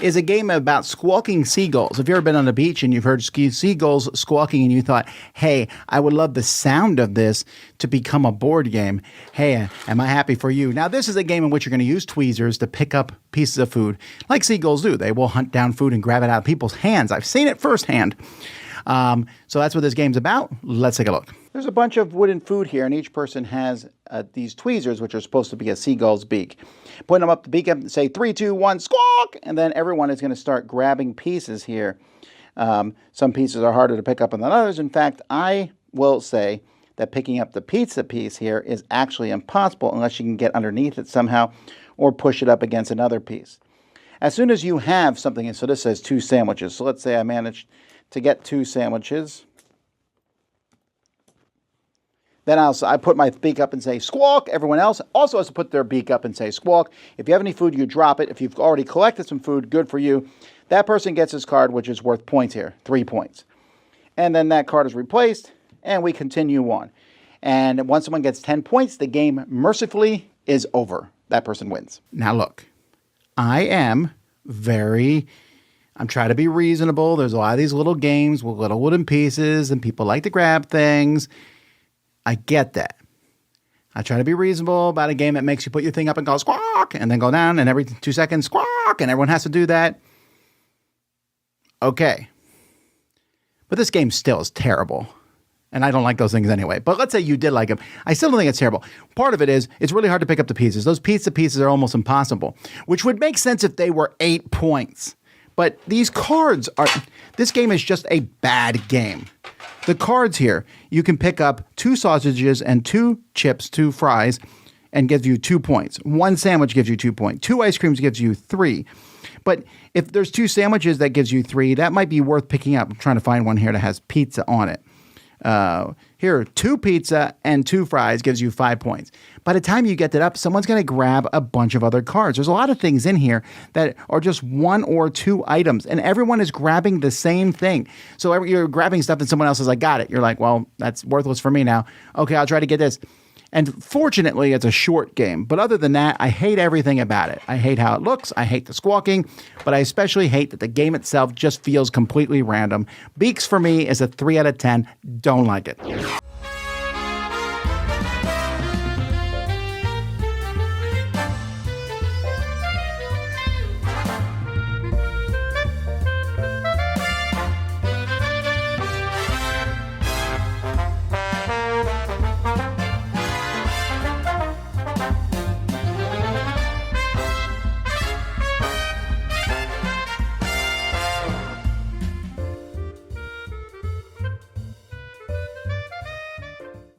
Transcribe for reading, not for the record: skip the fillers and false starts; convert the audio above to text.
is a game about squawking seagulls. If you've ever been on the beach and you've heard seagulls squawking and you thought, hey, I would love the sound of this to become a board game. Hey, am I happy for you? Now, this is a game in which you're going to use tweezers to pick up pieces of food like seagulls do. They will hunt down food and grab it out of people's hands. I've seen it firsthand. So that's what this game's about. Let's take a look. There's a bunch of wooden food here, and each person has these tweezers, which are supposed to be a seagull's beak. Putting them up the beak and say 3, 2, 1, squawk, and then everyone is going to start grabbing pieces here. Some pieces are harder to pick up than others. In fact, I will say that picking up the pizza piece here is actually impossible unless you can get underneath it somehow or push it up against another piece. As soon as you have something, and so this says 2 sandwiches. So let's say I managed to get 2 sandwiches. Then I put my beak up and say squawk. Everyone else also has to put their beak up and say squawk. If you have any food, you drop it. If you've already collected some food, good for you. That person gets his card, which is worth points here, 3 points. And then that card is replaced, and we continue on. And once someone gets 10 points, the game mercifully is over. That person wins. Now look, I'm trying to be reasonable. There's a lot of these little games with little wooden pieces, and people like to grab things. I get that. I try to be reasonable about a game that makes you put your thing up and go squawk, and then go down, and every 2 seconds, squawk, and everyone has to do that. Okay. But this game still is terrible. And I don't like those things anyway. But let's say you did like them. I still don't think it's terrible. Part of it is, it's really hard to pick up the pieces. Those pizza pieces are almost impossible, which would make sense if they were 8 points. But these cards are, this game is just a bad game. The cards here, you can pick up 2 sausages and 2 chips, 2 fries, and gives you 2 points. 1 sandwich gives you 2 points. 2 ice creams gives you 3. But if there's 2 sandwiches that gives you 3, that might be worth picking up. I'm trying to find one here that has pizza on it. Here, 2 pizza and 2 fries gives you 5 points. By the time you get that up, someone's going to grab a bunch of other cards. There's a lot of things in here that are just 1 or 2 items, and everyone is grabbing the same thing. So you're grabbing stuff and someone else is like, got it. You're like, well, that's worthless for me now. Okay, I'll try to get this. And fortunately, it's a short game. But other than that, I hate everything about it. I hate how it looks. I hate the squawking. But I especially hate that the game itself just feels completely random. Beaks for me is a 3 out of 10. Don't like it.